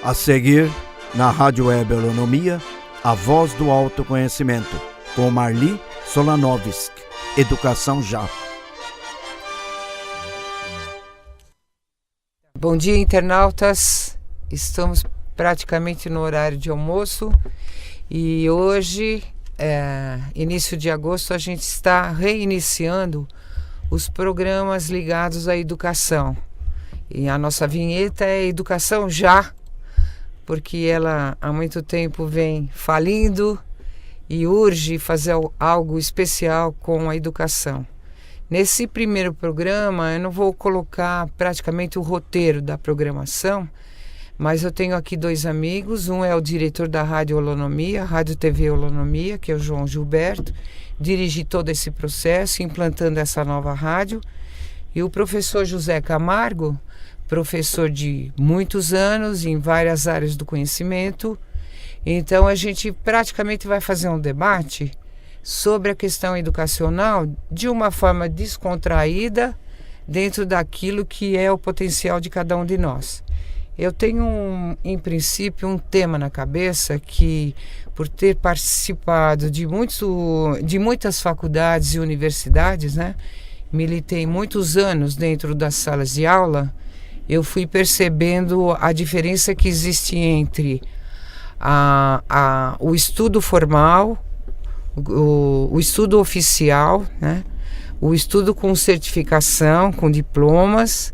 A seguir, na Rádio Web Holonomia, a voz do autoconhecimento, com Marli Solanovski. Educação Já. Bom dia, internautas. Estamos praticamente no horário de almoço e hoje, início de agosto, a gente está reiniciando os programas ligados à educação. E a nossa vinheta é Educação Já, porque ela há muito tempo vem falindo e urge fazer algo especial com a educação. Nesse primeiro programa, eu não vou colocar praticamente o roteiro da programação, mas eu tenho aqui dois amigos. Um é o diretor da Rádio Holonomia, Rádio TV Holonomia, que é o João Gilberto, dirige todo esse processo, implantando essa nova rádio. E o professor José Camargo, professor de muitos anos em várias áreas do conhecimento. Então a gente praticamente vai fazer um debate sobre a questão educacional de uma forma descontraída, dentro daquilo que é o potencial de cada um de nós. Eu tenho, em princípio, um tema na cabeça que, por ter participado de muitas faculdades e universidades, militei muitos anos dentro das salas de aula, eu fui percebendo a diferença que existe entre o estudo formal, o estudo oficial, o estudo com certificação, com diplomas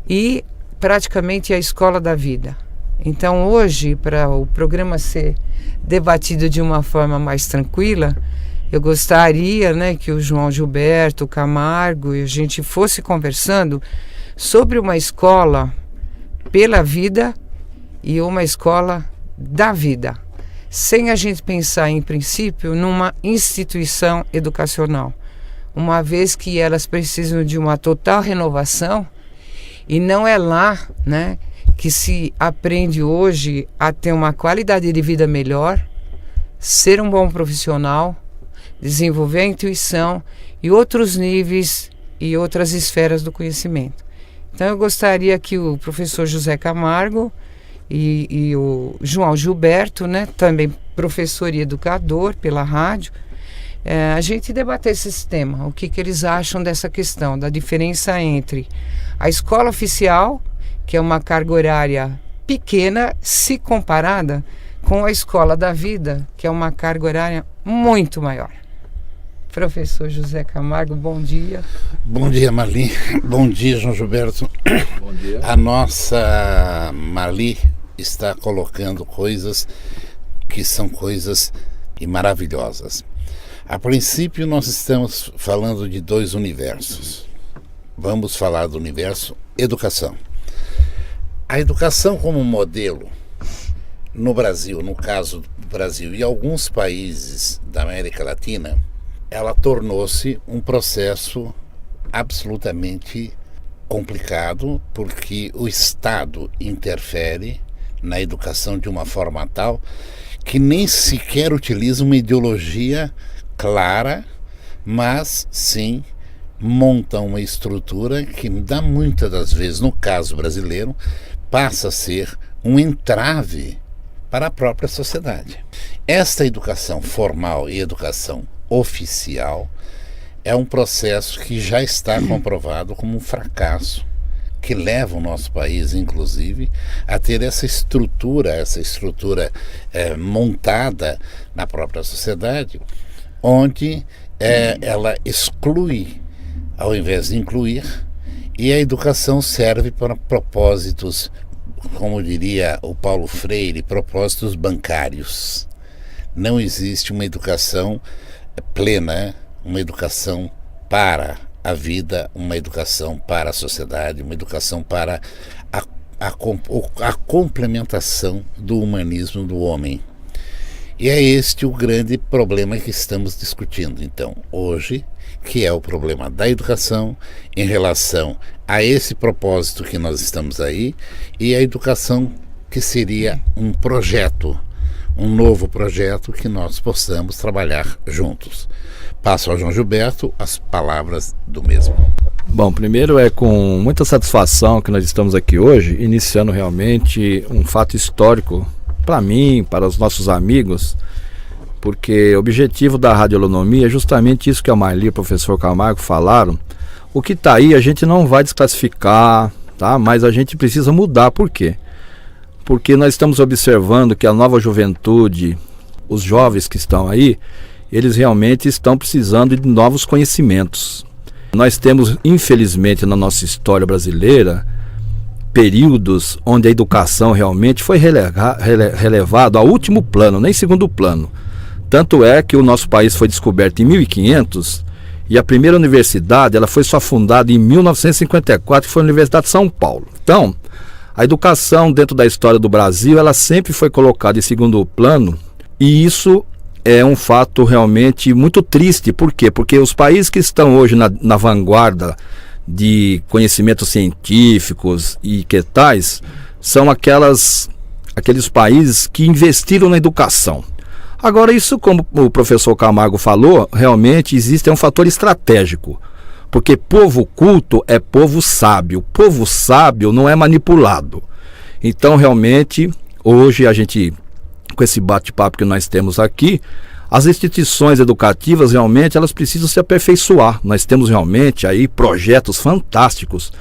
e praticamente a escola da vida. Então hoje, para o programa ser debatido de uma forma mais tranquila, eu gostaria que o João Gilberto, o Camargo e a gente fosse conversando sobre uma escola pela vida e uma escola da vida, sem a gente pensar em princípio numa instituição educacional, uma vez que elas precisam de uma total renovação e não é lá, que se aprende hoje a ter uma qualidade de vida melhor, ser um bom profissional, desenvolver a intuição e outros níveis e outras esferas do conhecimento. Então eu gostaria que o professor José Camargo e o João Gilberto, também professor e educador pela rádio, a gente debatesse esse tema, o que eles acham dessa questão, da diferença entre a escola oficial, que é uma carga horária pequena, se comparada com a escola da vida, que é uma carga horária muito maior. Professor José Camargo, bom dia. Bom dia, Marli. Bom dia, João Gilberto. Bom dia. A nossa Marli está colocando coisas que são coisas maravilhosas. A princípio, nós estamos falando de dois universos. Vamos falar do universo educação. A educação como modelo no Brasil, no caso do Brasil e alguns países da América Latina, ela tornou-se um processo absolutamente complicado, porque o Estado interfere na educação de uma forma tal que nem sequer utiliza uma ideologia clara, mas sim monta uma estrutura que dá muitas das vezes, no caso brasileiro, passa a ser um entrave para a própria sociedade. Esta educação formal e educação oficial é um processo que já está comprovado como um fracasso, que leva o nosso país, inclusive, a ter essa estrutura montada na própria sociedade, onde ela exclui ao invés de incluir, e a educação serve para propósitos, como diria o Paulo Freire, propósitos bancários. Não existe uma educação plena, uma educação para a vida, uma educação para a sociedade, uma educação para a complementação do humanismo do homem. E é este o grande problema que estamos discutindo, então, hoje, que é o problema da educação em relação a esse propósito que nós estamos aí, e a educação que seria um projeto, um novo projeto que nós possamos trabalhar juntos. Passo ao João Gilberto as palavras do mesmo. Bom, primeiro é com muita satisfação que nós estamos aqui hoje, iniciando realmente um fato histórico para mim, para os nossos amigos, porque o objetivo da radioastronomia é justamente isso que a Marli e o professor Camargo falaram. O que está aí a gente não vai desclassificar, tá? Mas a gente precisa mudar. Por quê? Porque nós estamos observando que a nova juventude, os jovens que estão aí, eles realmente estão precisando de novos conhecimentos. Nós temos, infelizmente, na nossa história brasileira, períodos onde a educação realmente foi relevada ao último plano, nem segundo plano. Tanto é que o nosso país foi descoberto em 1500 e a primeira universidade ela foi só fundada em 1954, que foi a Universidade de São Paulo. Então, a educação dentro da história do Brasil, ela sempre foi colocada em segundo plano, e isso é um fato realmente muito triste. Por quê? Porque os países que estão hoje na vanguarda de conhecimentos científicos e que tais, são aqueles países que investiram na educação. Agora, isso, como o professor Camargo falou, realmente existe um fator estratégico. Porque povo culto é povo sábio. Povo sábio não é manipulado. Então, realmente, hoje a gente, com esse bate-papo que nós temos aqui, as instituições educativas realmente elas precisam se aperfeiçoar. Nós temos realmente aí projetos fantásticos.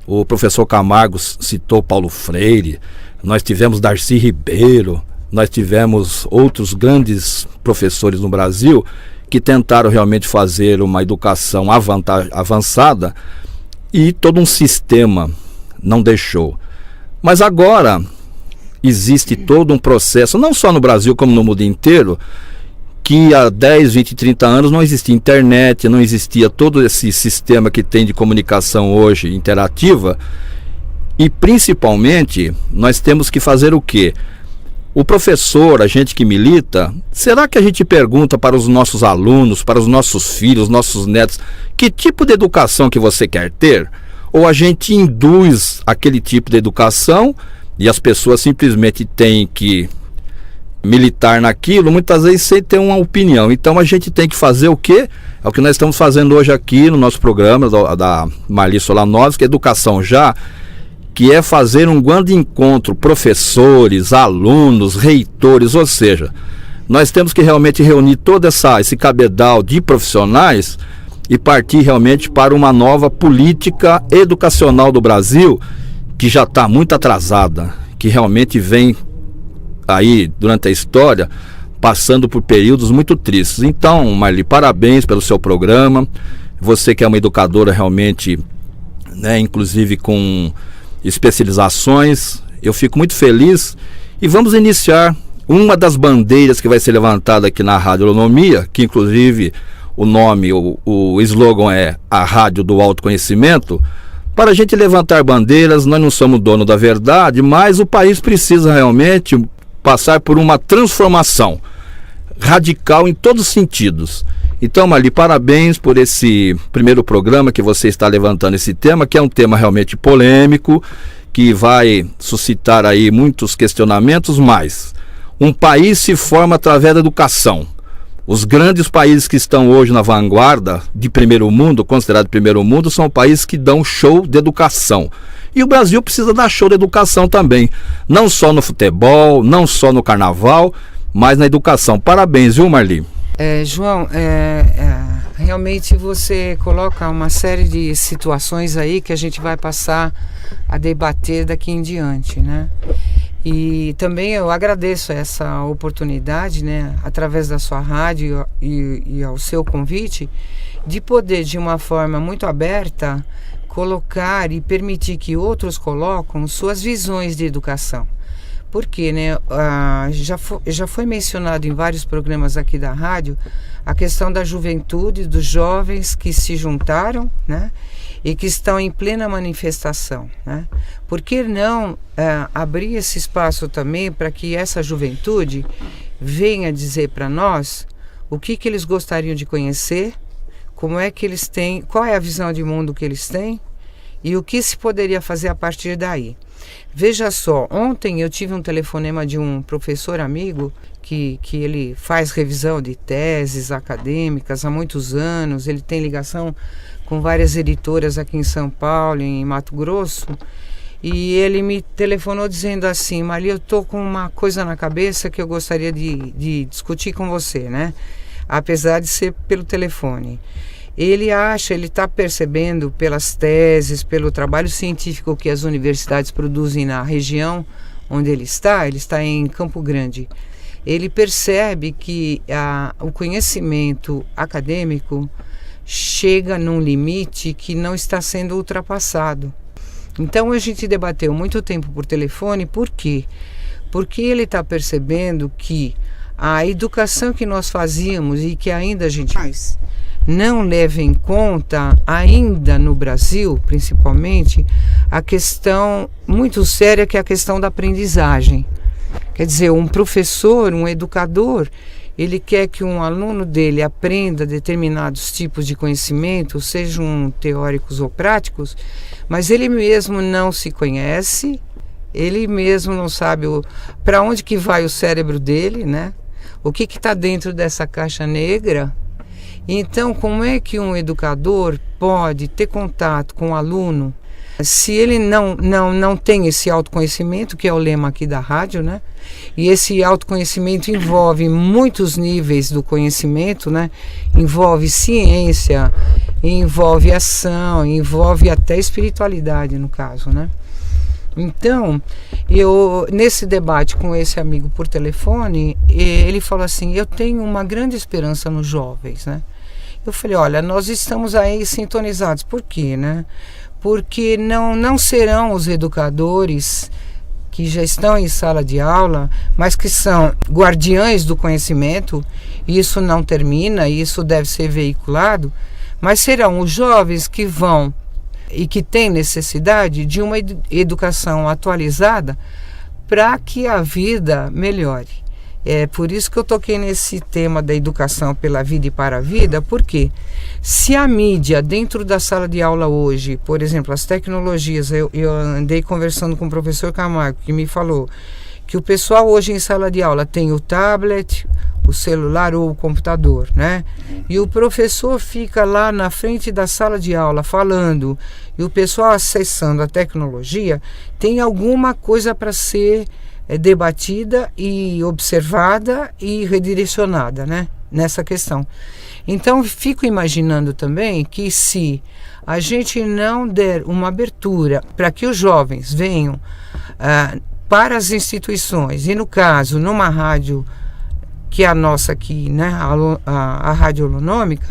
O professor Camargo citou Paulo Freire, nós tivemos Darcy Ribeiro, nós tivemos outros grandes professores no Brasil que tentaram realmente fazer uma educação avançada e todo um sistema não deixou. Mas agora existe todo um processo, não só no Brasil como no mundo inteiro, que há 10, 20, 30 anos não existia internet, não existia todo esse sistema que tem de comunicação hoje interativa, e principalmente nós temos que fazer o quê? O professor, a gente que milita, será que a gente pergunta para os nossos alunos, para os nossos filhos, nossos netos, que tipo de educação que você quer ter? Ou a gente induz aquele tipo de educação e as pessoas simplesmente têm que militar naquilo, muitas vezes sem ter uma opinião. Então a gente tem que fazer o quê? É o que nós estamos fazendo hoje aqui no nosso programa da Marli Solanovski, que é Educação Já, que é fazer um grande encontro, professores, alunos, reitores, ou seja, nós temos que realmente reunir todo esse cabedal de profissionais e partir realmente para uma nova política educacional do Brasil, que já está muito atrasada, que realmente vem aí durante a história passando por períodos muito tristes. Então, Marli, parabéns pelo seu programa, você que é uma educadora realmente, né, inclusive com especializações, eu fico muito feliz e vamos iniciar uma das bandeiras que vai ser levantada aqui na radioastronomia, que inclusive o nome, o slogan é a rádio do autoconhecimento, para a gente levantar bandeiras. Nós não somos dono da verdade, mas o país precisa realmente passar por uma transformação radical em todos os sentidos. Então, Marli, parabéns por esse primeiro programa que você está levantando esse tema, que é um tema realmente polêmico, que vai suscitar aí muitos questionamentos, mas um país se forma através da educação. Os grandes países que estão hoje na vanguarda de primeiro mundo, considerado primeiro mundo, são países que dão show de educação. E o Brasil precisa dar show de educação também, não só no futebol, não só no carnaval, mas na educação. Parabéns, viu, Marli? João, realmente você coloca uma série de situações aí que a gente vai passar a debater daqui em diante, né? E também eu agradeço essa oportunidade, né, através da sua rádio e ao seu convite, de poder, de uma forma muito aberta, colocar e permitir que outros colocam suas visões de educação. Porque, né, já foi mencionado em vários programas aqui da rádio a questão da juventude, dos jovens que se juntaram, né, e que estão em plena manifestação, né? Por que não abrir esse espaço também para que essa juventude venha dizer para nós o que eles gostariam de conhecer, como é que eles têm, qual é a visão de mundo que eles têm e o que se poderia fazer a partir daí. Veja só, ontem eu tive um telefonema de um professor amigo que ele faz revisão de teses acadêmicas há muitos anos, ele tem ligação com várias editoras aqui em São Paulo, em Mato Grosso, e ele me telefonou dizendo assim: Marli, eu estou com uma coisa na cabeça que eu gostaria de discutir com você, né? Apesar de ser pelo telefone. Ele está percebendo pelas teses, pelo trabalho científico que as universidades produzem na região onde ele está em Campo Grande. Ele percebe que o conhecimento acadêmico chega num limite que não está sendo ultrapassado. Então a gente debateu muito tempo por telefone. Por quê? Porque ele está percebendo que a educação que nós fazíamos e que ainda a gente faz não leva em conta, ainda no Brasil principalmente, a questão muito séria que é a questão da aprendizagem. Quer dizer, um professor, um educador, ele quer que um aluno dele aprenda determinados tipos de conhecimento, sejam teóricos ou práticos, mas ele mesmo não se conhece, ele mesmo não sabe para onde que vai o cérebro dele, né? O que está dentro dessa caixa negra. Então, como é que um educador pode ter contato com o aluno se ele não tem esse autoconhecimento, que é o lema aqui da rádio, né? E esse autoconhecimento envolve muitos níveis do conhecimento, né? Envolve ciência, envolve ação, envolve até espiritualidade, no caso, né? Então, nesse debate com esse amigo por telefone, ele falou assim: eu tenho uma grande esperança nos jovens, né? Eu falei: olha, nós estamos aí sintonizados. Por quê, né? Porque não serão os educadores que já estão em sala de aula, mas que são guardiães do conhecimento, e isso não termina, e isso deve ser veiculado, mas serão os jovens que vão e que têm necessidade de uma educação atualizada para que a vida melhore. É por isso que eu toquei nesse tema da educação pela vida e para a vida, porque se a mídia dentro da sala de aula hoje, por exemplo, as tecnologias, eu andei conversando com o professor Camargo, que me falou que o pessoal hoje em sala de aula tem o tablet, o celular ou o computador, né? E o professor fica lá na frente da sala de aula falando, e o pessoal acessando a tecnologia, tem alguma coisa para ser debatida e observada e redirecionada, né, nessa questão. Então fico imaginando também que se a gente não der uma abertura para que os jovens venham para as instituições, e no caso numa rádio que é a nossa aqui, né, a Rádio Holonômica,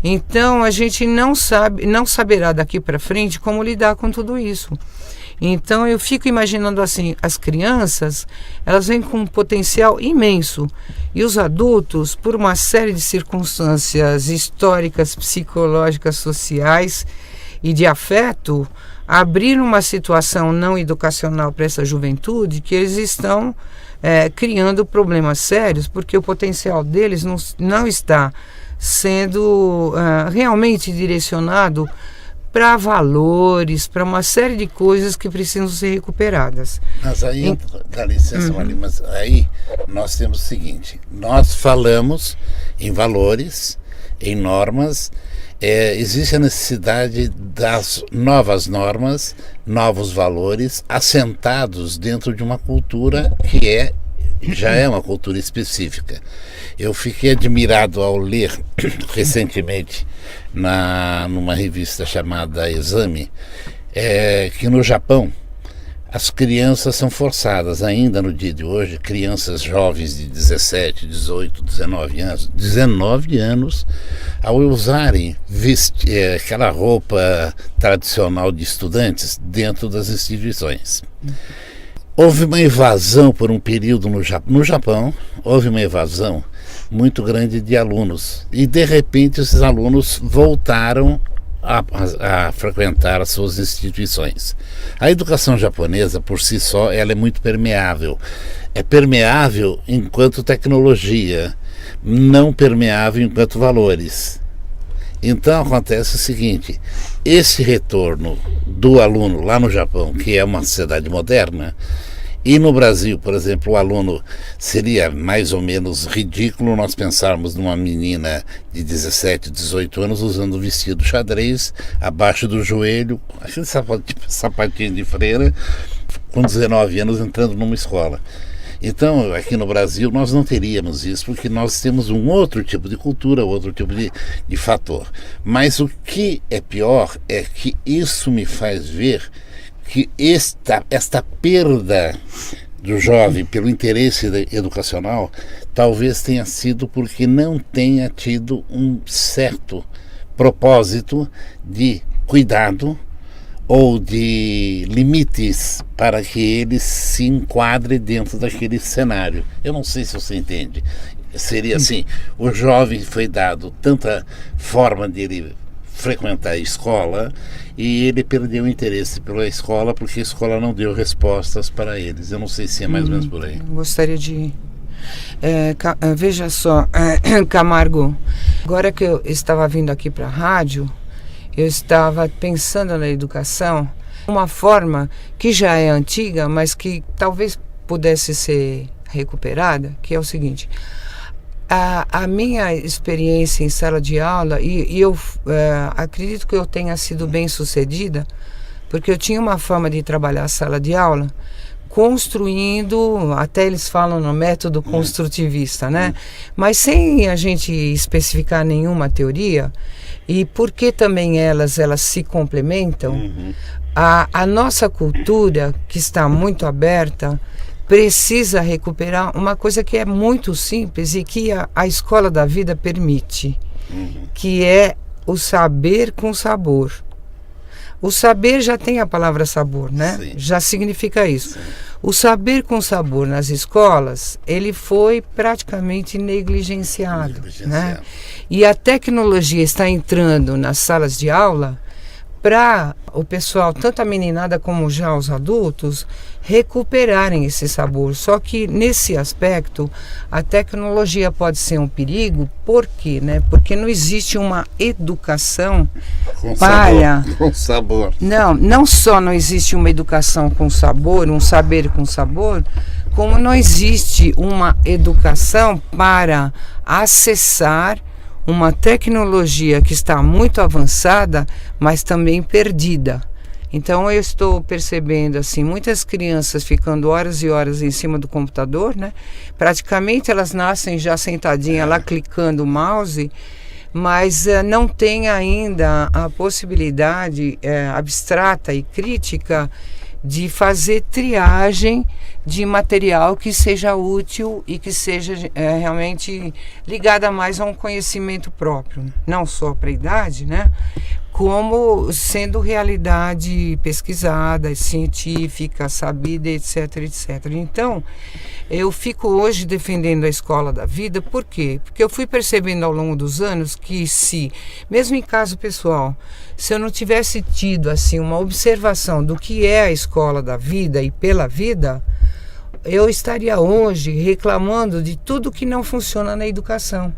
então a gente não saberá daqui para frente como lidar com tudo isso. Então eu fico imaginando assim, as crianças, elas vêm com um potencial imenso, e os adultos, por uma série de circunstâncias históricas, psicológicas, sociais e de afeto, abriram uma situação não educacional para essa juventude, que eles estão criando problemas sérios, porque o potencial deles não está sendo realmente direcionado para valores, para uma série de coisas que precisam ser recuperadas. Mas aí, dá licença, Marli, mas aí nós temos o seguinte: nós falamos em valores, em normas, existe a necessidade das novas normas, novos valores, assentados dentro de uma cultura que já é uma cultura específica. Eu fiquei admirado ao ler recentemente numa revista chamada Exame, que no Japão as crianças são forçadas ainda no dia de hoje, crianças jovens de 17, 18, 19 anos, a usarem aquela roupa tradicional de estudantes dentro das instituições. Houve uma evasão por um período no Japão, houve uma evasão muito grande de alunos, e de repente esses alunos voltaram a frequentar as suas instituições. A educação japonesa por si só ela é muito permeável. É permeável enquanto tecnologia, não permeável enquanto valores. Então acontece o seguinte, esse retorno do aluno lá no Japão, que é uma sociedade moderna, e no Brasil, por exemplo, o aluno seria mais ou menos ridículo nós pensarmos numa menina de 17, 18 anos usando um vestido xadrez abaixo do joelho, aquele sapatinho de freira, com 19 anos entrando numa escola. Então, aqui no Brasil, nós não teríamos isso, porque nós temos um outro tipo de cultura, outro tipo de fator. Mas o que é pior é que isso me faz ver que esta perda do jovem pelo interesse educacional talvez tenha sido porque não tenha tido um certo propósito de cuidado ou de limites para que ele se enquadre dentro daquele cenário. Eu não sei se você entende. Seria assim, o jovem foi dado tanta forma de ele frequentar a escola e ele perdeu o interesse pela escola porque a escola não deu respostas para eles. Eu não sei se é mais ou menos por aí. Gostaria de... veja só, Camargo, agora que eu estava vindo aqui para a rádio, eu estava pensando na educação, uma forma que já é antiga, mas que talvez pudesse ser recuperada, que é o seguinte: a minha experiência em sala de aula, e eu acredito que eu tenha sido bem sucedida, porque eu tinha uma forma de trabalhar a sala de aula construindo, até eles falam no método construtivista, né? Mas sem a gente especificar nenhuma teoria, e porque também elas se complementam, a nossa cultura, que está muito aberta, precisa recuperar uma coisa que é muito simples e que a escola da vida permite, que é o saber com sabor. O saber já tem a palavra sabor, né? Sim. Já significa isso. Sim. O saber com sabor nas escolas, ele foi praticamente negligenciado. Né? E a tecnologia está entrando nas salas de aula para o pessoal, tanto a meninada como já os adultos, recuperarem esse sabor. Só que nesse aspecto, a tecnologia pode ser um perigo. Por quê? Né? Porque não existe uma educação com sabor. Não só não existe uma educação com sabor, um saber com sabor, como não existe uma educação para acessar uma tecnologia que está muito avançada, mas também perdida. Então eu estou percebendo assim, muitas crianças ficando horas e horas em cima do computador, né? Praticamente elas nascem já sentadinha lá clicando o mouse, mas não tem ainda a possibilidade abstrata e crítica de fazer triagem de material que seja útil e que seja realmente ligada mais a um conhecimento próprio, não só para a idade, né? Como sendo realidade pesquisada, científica, sabida, etc, etc. Então, eu fico hoje defendendo a escola da vida. Por quê? Porque eu fui percebendo ao longo dos anos que mesmo em caso pessoal, se eu não tivesse tido assim uma observação do que é a escola da vida e pela vida, eu estaria hoje reclamando de tudo que não funciona na educação.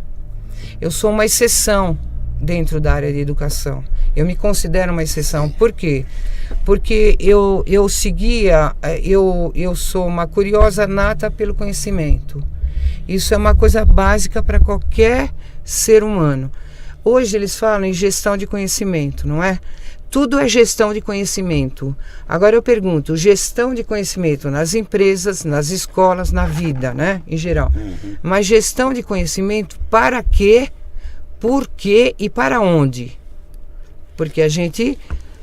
Eu sou uma exceção dentro da área de educação. Eu me considero uma exceção. Por quê? Porque eu sou uma curiosa nata pelo conhecimento. Isso é uma coisa básica para qualquer ser humano. Hoje eles falam em gestão de conhecimento, não é? Tudo é gestão de conhecimento. Agora eu pergunto, gestão de conhecimento nas empresas, nas escolas, na vida, né? Em geral. Mas gestão de conhecimento para quê? Por quê e para onde? Porque a gente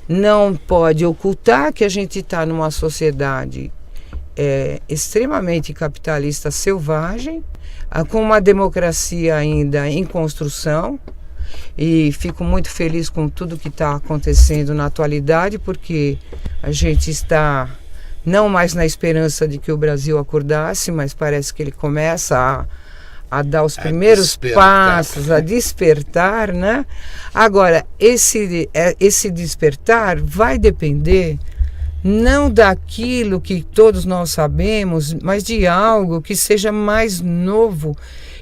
não pode ocultar que a gente está numa sociedade extremamente capitalista selvagem, com uma democracia ainda em construção, e fico muito feliz com tudo que está acontecendo na atualidade, porque a gente está não mais na esperança de que o Brasil acordasse, mas parece que ele começa a dar os primeiros passos, a despertar, né? Agora, esse despertar vai depender não daquilo que todos nós sabemos, mas de algo que seja mais novo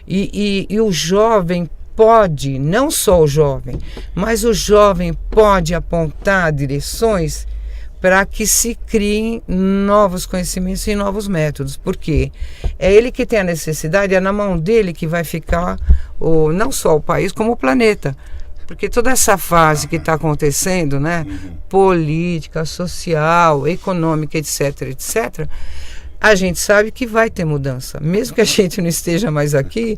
e o jovem pode, não só o jovem, mas o jovem pode apontar direções para que se criem novos conhecimentos e novos métodos, porque é ele que tem a necessidade, é na mão dele que vai ficar não só o país, como o planeta. Porque toda essa fase que está acontecendo, né, política, social, econômica, etc., etc., a gente sabe que vai ter mudança. Mesmo que a gente não esteja mais aqui,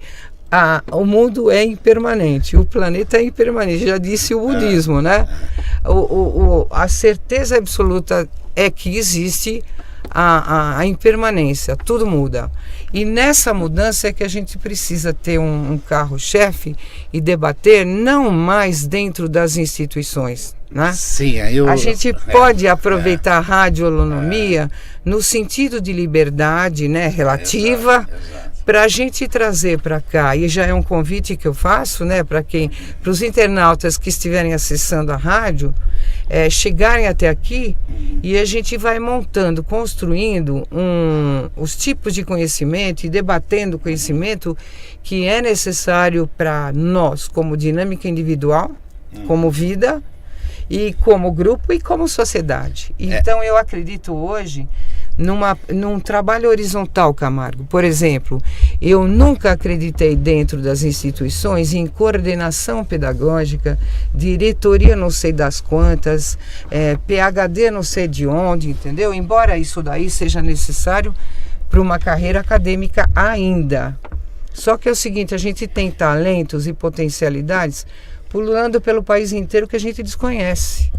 o mundo é impermanente, o planeta é impermanente, já disse o budismo, né? A certeza absoluta é que existe a impermanência, tudo muda. E nessa mudança é que a gente precisa ter um carro-chefe e debater não mais dentro das instituições, né? Sim, a gente pode aproveitar a radioholonomia no sentido de liberdade, né, relativa, para a gente trazer para cá, e já é um convite que eu faço, né, para os internautas que estiverem acessando a rádio, chegarem até aqui, e a gente vai montando, construindo os tipos de conhecimento e debatendo o conhecimento que é necessário para nós, como dinâmica individual, como vida, e como grupo e como sociedade. Então eu acredito hoje num trabalho horizontal, Camargo. Por exemplo, eu nunca acreditei dentro das instituições em coordenação pedagógica, diretoria não sei das quantas, PhD não sei de onde, entendeu? Embora isso daí seja necessário para uma carreira acadêmica ainda. Só que é o seguinte, a gente tem talentos e potencialidades pululando pelo país inteiro que a gente desconhece.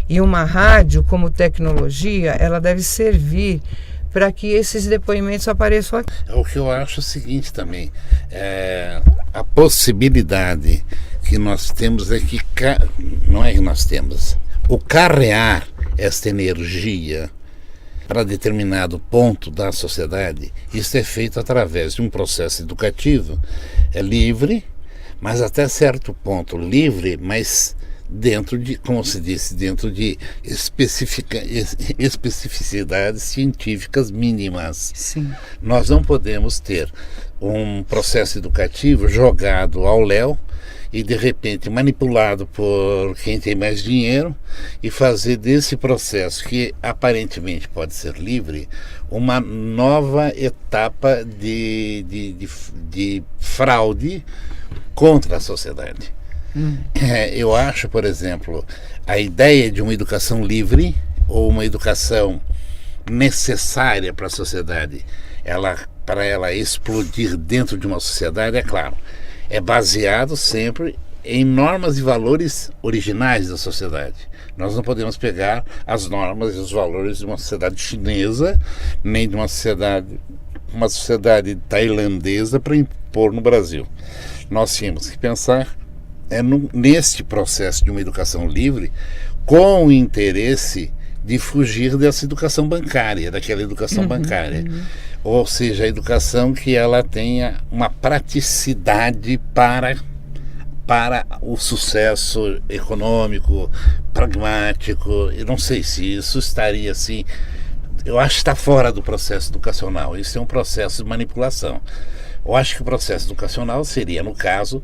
E uma rádio como tecnologia, ela deve servir para que esses depoimentos apareçam aqui. O que eu acho é o seguinte também, a possibilidade que nós temos é que, não é que nós temos, o carrear esta energia para determinado ponto da sociedade, isso é feito através de um processo educativo, livre, mas até certo ponto livre, mas dentro de, como se disse, dentro de especificidades científicas mínimas. Sim. Nós não podemos ter um processo educativo jogado ao léu e de repente manipulado por quem tem mais dinheiro e fazer desse processo, que aparentemente pode ser livre, uma nova etapa de fraude contra a sociedade. Eu acho, por exemplo, a ideia de uma educação livre ou uma educação necessária para a sociedade, para ela explodir dentro de uma sociedade, é claro, é baseado sempre em normas e valores originais da sociedade. Nós não podemos pegar as normas e os valores de uma sociedade chinesa, nem de uma sociedade tailandesa para impor no Brasil. Nós tínhamos que pensar neste processo de uma educação livre, com o interesse de fugir dessa educação bancária, daquela educação bancária. Ou seja, a educação que ela tenha uma praticidade para o sucesso econômico, pragmático. Eu não sei se isso estaria assim. Eu acho que está fora do processo educacional. Isso é um processo de manipulação. Eu acho que o processo educacional seria, no caso,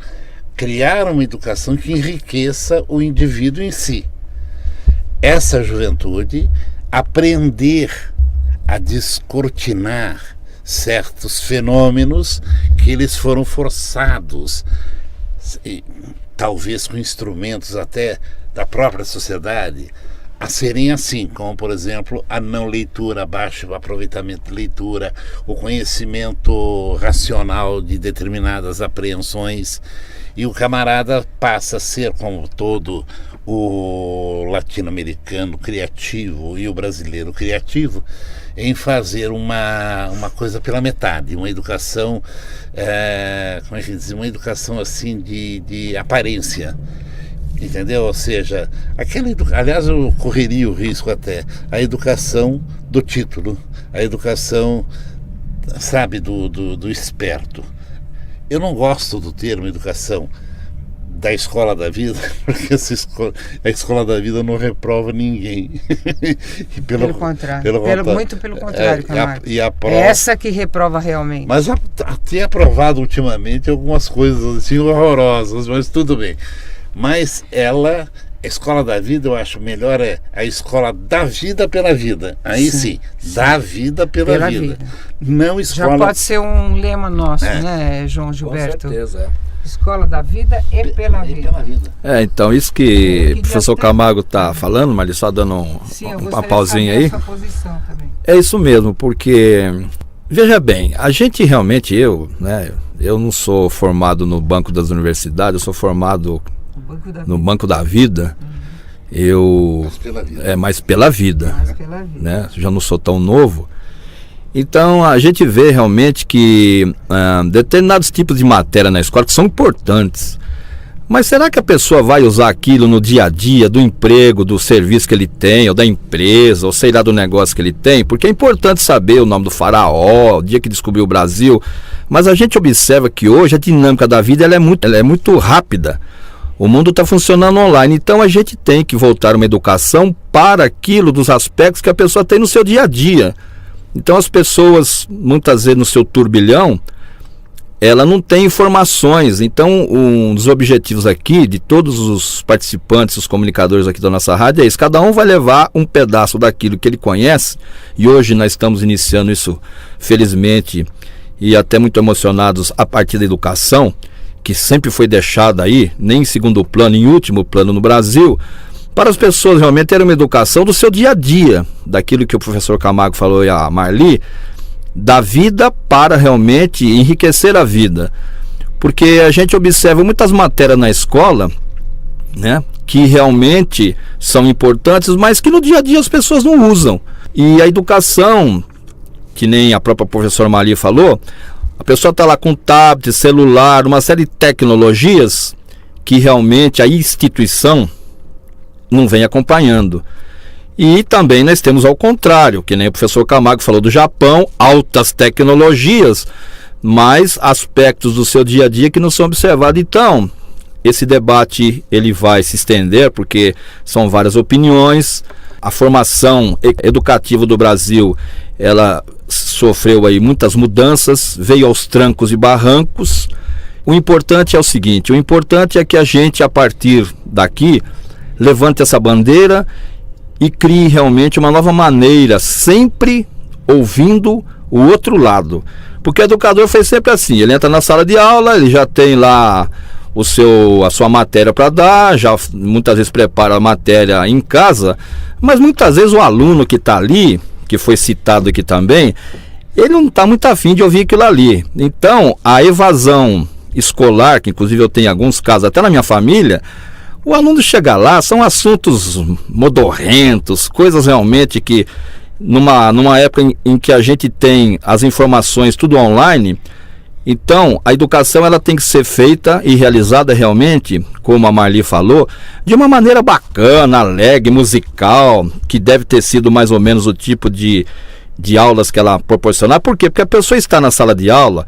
criar uma educação que enriqueça o indivíduo em si. Essa juventude aprender a descortinar certos fenômenos que eles foram forçados, talvez com instrumentos até da própria sociedade, a serem assim, como por exemplo a não leitura, baixo aproveitamento de leitura, o conhecimento racional de determinadas apreensões, e o camarada passa a ser, como todo o latino-americano criativo e o brasileiro criativo, em fazer uma coisa pela metade, uma educação, como é que diz, uma educação assim de aparência. Entendeu? Ou seja, aliás, eu correria o risco até, a educação do título, a educação, sabe, do esperto. Eu não gosto do termo educação da escola da vida, porque a escola da vida não reprova ninguém. E pelo contrário. Muito pelo contrário, Camargo. Prova, é essa que reprova realmente. Mas tem aprovado ultimamente algumas coisas assim horrorosas, mas tudo bem. Mas a escola da vida, eu acho melhor é a escola da vida pela vida. Aí sim, da vida pela vida. Não escola... Já pode ser um lema nosso, né, João Gilberto? Com certeza, Escola da vida e pela vida. Então isso que o professor Camargo está falando, mas só dando uma pausinha aí. É isso mesmo, porque, veja bem, a gente realmente, eu não sou formado no Banco das Universidades, eu sou formado no Banco da Vida. Mais pela vida. Né? Já não sou tão novo. Então a gente vê realmente que determinados tipos de matéria na escola que são importantes, mas será que a pessoa vai usar aquilo no dia a dia do emprego, do serviço que ele tem, ou da empresa, ou sei lá do negócio que ele tem? Porque é importante saber o nome do faraó, o dia que descobriu o Brasil, mas a gente observa que hoje a dinâmica da vida ela é muito rápida. O mundo está funcionando online, então a gente tem que voltar uma educação para aquilo dos aspectos que a pessoa tem no seu dia a dia. Então as pessoas, muitas vezes no seu turbilhão, ela não tem informações. Então um dos objetivos aqui, de todos os participantes, os comunicadores aqui da nossa rádio, é isso. Cada um vai levar um pedaço daquilo que ele conhece, e hoje nós estamos iniciando isso, felizmente, e até muito emocionados a partir da educação, que sempre foi deixada aí, nem em segundo plano, em último plano no Brasil, para as pessoas realmente terem uma educação do seu dia a dia, daquilo que o professor Camargo falou e a Marli, da vida para realmente enriquecer a vida. Porque a gente observa muitas matérias na escola, né, que realmente são importantes, mas que no dia a dia as pessoas não usam. E a educação, que nem a própria professora Marli falou, a pessoa está lá com tablet, celular, uma série de tecnologias que realmente a instituição não vem acompanhando. E também nós temos ao contrário, que nem o professor Camargo falou do Japão, altas tecnologias, mas aspectos do seu dia a dia que não são observados. Então, esse debate ele vai se estender, porque são várias opiniões. A formação educativa do Brasil, ela sofreu aí muitas mudanças, veio aos trancos e barrancos. O importante é o seguinte, o importante é que a gente, a partir daqui, levante essa bandeira e crie realmente uma nova maneira, sempre ouvindo o outro lado. Porque o educador foi sempre assim, ele entra na sala de aula, ele já tem lá a sua matéria para dar, já muitas vezes prepara a matéria em casa, mas muitas vezes o aluno que está ali, que foi citado aqui também, ele não está muito afim de ouvir aquilo ali. Então, a evasão escolar, que inclusive eu tenho alguns casos até na minha família, o aluno chega lá, são assuntos modorrentos, coisas realmente que numa época em que a gente tem as informações tudo online. Então a educação ela tem que ser feita e realizada realmente, como a Marli falou, de uma maneira bacana, alegre, musical, que deve ter sido mais ou menos o tipo de aulas que ela proporcionar. Por quê? Porque a pessoa está na sala de aula,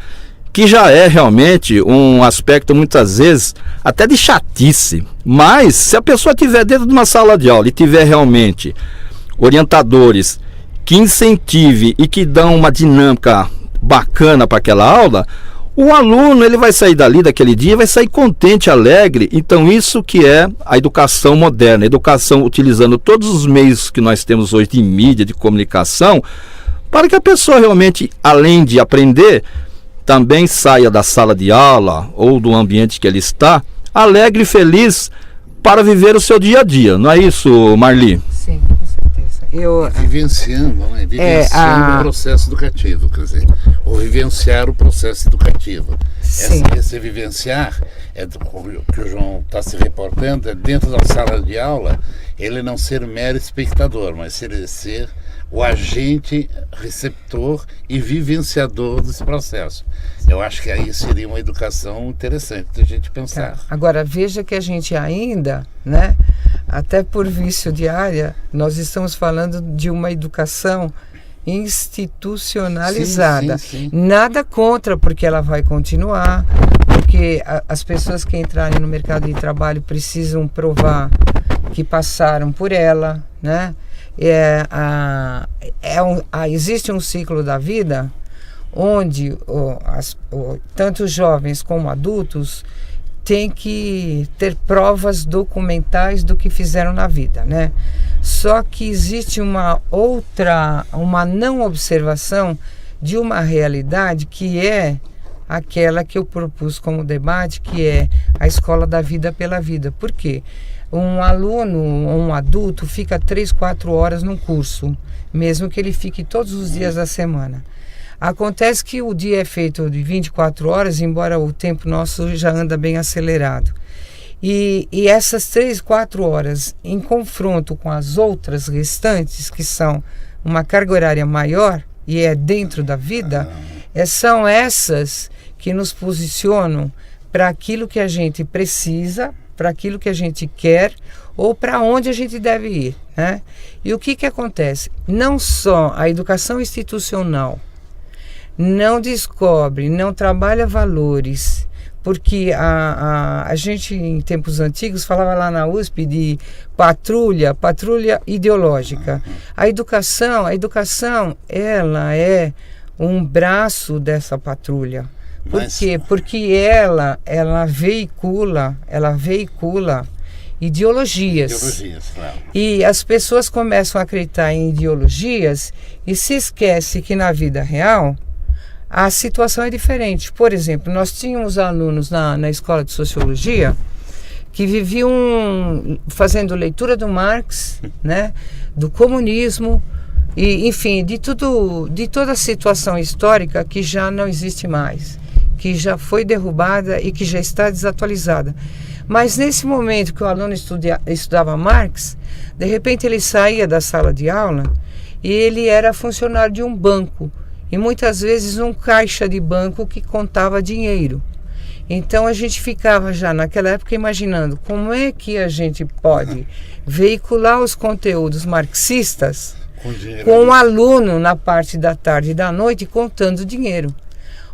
que já é realmente um aspecto muitas vezes até de chatice, mas se a pessoa estiver dentro de uma sala de aula e tiver realmente orientadores que incentive e que dão uma dinâmica bacana para aquela aula, o aluno ele vai sair dali daquele dia, vai sair contente, alegre. Então isso que é a educação moderna, a educação utilizando todos os meios que nós temos hoje de mídia, de comunicação, para que a pessoa realmente, além de aprender, também saia da sala de aula ou do ambiente que ele está, alegre e feliz para viver o seu dia a dia. Não é isso, Marli? Sim, com certeza. Vivenciando o processo educativo, quer dizer, ou vivenciar o processo educativo. Esse vivenciar, o que o João está se reportando, é dentro da sala de aula, ele não ser mero espectador, mas ele ser o agente receptor e vivenciador desse processo. Eu acho que aí seria uma educação interessante de a gente pensar. Agora, veja que a gente ainda, né, até por vício de área, nós estamos falando de uma educação institucionalizada. Sim. Nada contra, porque ela vai continuar, porque porque as pessoas que entrarem no mercado de trabalho precisam provar que passaram por ela, né? Existe um ciclo da vida onde tanto jovens como adultos têm que ter provas documentais do que fizeram na vida, né? Só que existe uma não observação de uma realidade que é aquela que eu propus como debate, que é a escola da vida pela vida. Por quê? Um aluno ou um adulto fica 3, 4 horas num curso, mesmo que ele fique todos os dias da semana. Acontece que o dia é feito de 24 horas, embora o tempo nosso já anda bem acelerado. E essas 3, 4 horas, em confronto com as outras restantes, que são uma carga horária maior, e é dentro da vida, são essas que nos posicionam para aquilo que a gente precisa, para aquilo que a gente quer ou para onde a gente deve ir, né? E o que acontece? Não só a educação institucional não descobre, não trabalha valores, porque a gente em tempos antigos falava lá na USP de patrulha ideológica. A educação ela é um braço dessa patrulha. Por quê? Porque ela veicula ideologias. Claro. E as pessoas começam a acreditar em ideologias e se esquece que na vida real a situação é diferente. Por exemplo, nós tínhamos alunos na escola de sociologia que viviam fazendo leitura do Marx, né, do comunismo, e, enfim, de toda a situação histórica que já não existe mais, que já foi derrubada e que já está desatualizada. Mas nesse momento que o aluno estudava Marx, de repente ele saía da sala de aula e ele era funcionário de um banco, e muitas vezes um caixa de banco que contava dinheiro. Então a gente ficava já naquela época imaginando como é que a gente pode veicular os conteúdos marxistas com um aluno na parte da tarde e da noite contando dinheiro.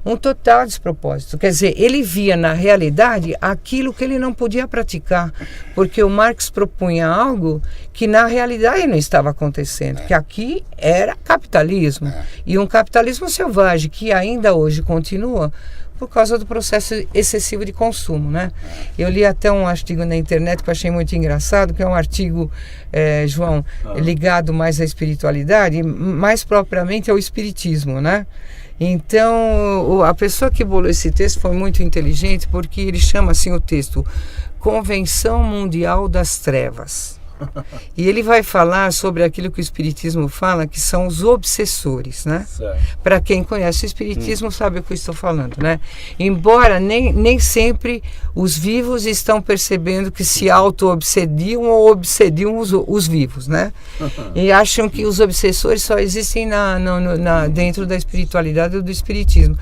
Um total despropósito. Quer dizer, ele via na realidade aquilo que ele não podia praticar, porque o Marx propunha algo que na realidade não estava acontecendo, que aqui era capitalismo, e um capitalismo selvagem que ainda hoje continua por causa do processo excessivo de consumo, né? Eu li até um artigo na internet que eu achei muito engraçado, que é um artigo, João, ligado mais à espiritualidade, mais propriamente ao espiritismo, né? Então, a pessoa que bolou esse texto foi muito inteligente, porque ele chama assim o texto Convenção Mundial das Trevas. E ele vai falar sobre aquilo que o Espiritismo fala, que são os obsessores, né? Para quem conhece o Espiritismo sabe o que eu estou falando, né? Embora nem sempre os vivos estão percebendo que se auto-obsediam ou obsediam os vivos, né? E acham que os obsessores só existem dentro da espiritualidade ou do Espiritismo.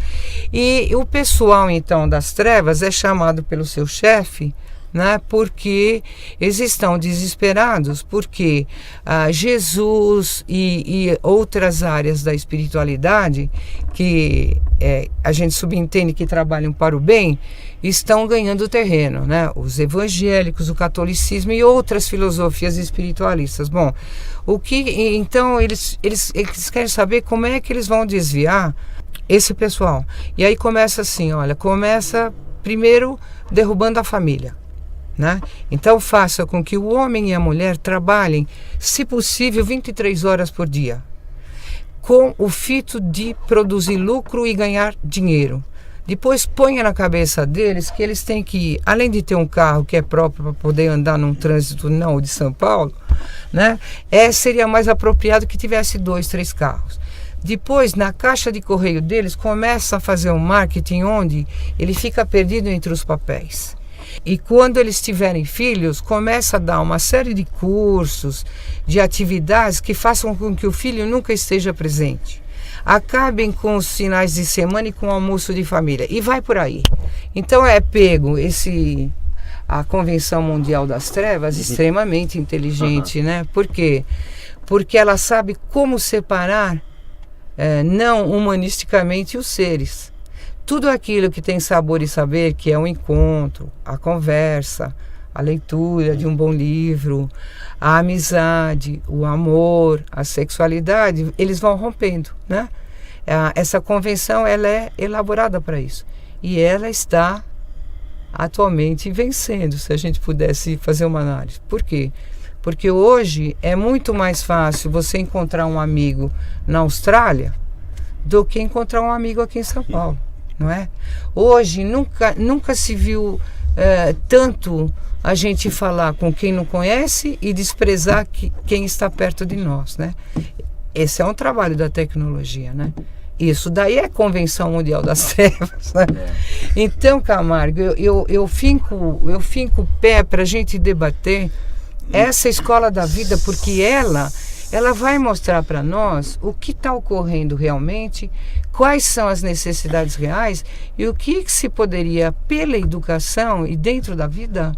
E o pessoal, então, das trevas é chamado pelo seu chefe, né, porque eles estão desesperados, porque Jesus e outras áreas da espiritualidade que a gente subentende que trabalham para o bem, estão ganhando terreno, né? Os evangélicos, o catolicismo e outras filosofias espiritualistas. Bom, então eles querem saber como é que eles vão desviar esse pessoal. E aí começa assim, começa primeiro derrubando a família, né? Então faça com que o homem e a mulher trabalhem, se possível, 23 horas por dia, com o fito de produzir lucro e ganhar dinheiro. Depois ponha na cabeça deles que eles têm que, além de ter um carro que é próprio para poder andar num trânsito não de São Paulo, né? Seria mais apropriado que tivesse 2, 3 carros. Depois, na caixa de correio deles, começa a fazer um marketing onde ele fica perdido entre os papéis. E quando eles tiverem filhos, começa a dar uma série de cursos, de atividades que façam com que o filho nunca esteja presente. Acabem com os finais de semana e com o almoço de família. E vai por aí. Então é pego a Convenção Mundial das Trevas extremamente inteligente, né? Por quê? Porque ela sabe como separar não humanisticamente os seres. tudo aquilo que tem sabor e saber, que é o encontro, a conversa, a leitura de um bom livro, a amizade, o amor, a sexualidade, eles vão rompendo, né? Essa convenção, ela é elaborada para isso. E ela está atualmente vencendo, se a gente pudesse fazer uma análise. Por quê? Porque hoje é muito mais fácil você encontrar um amigo na Austrália do que encontrar um amigo aqui em São Paulo, não é? Hoje nunca se viu tanto a gente falar com quem não conhece e desprezar quem está perto de nós, né? Esse é um trabalho da tecnologia, né? Isso daí é Convenção Mundial das Trevas, né? Então, Camargo, eu finco o pé para a gente debater essa escola da vida, porque ela vai mostrar para nós o que está ocorrendo realmente, quais são as necessidades reais e o que se poderia, pela educação e dentro da vida,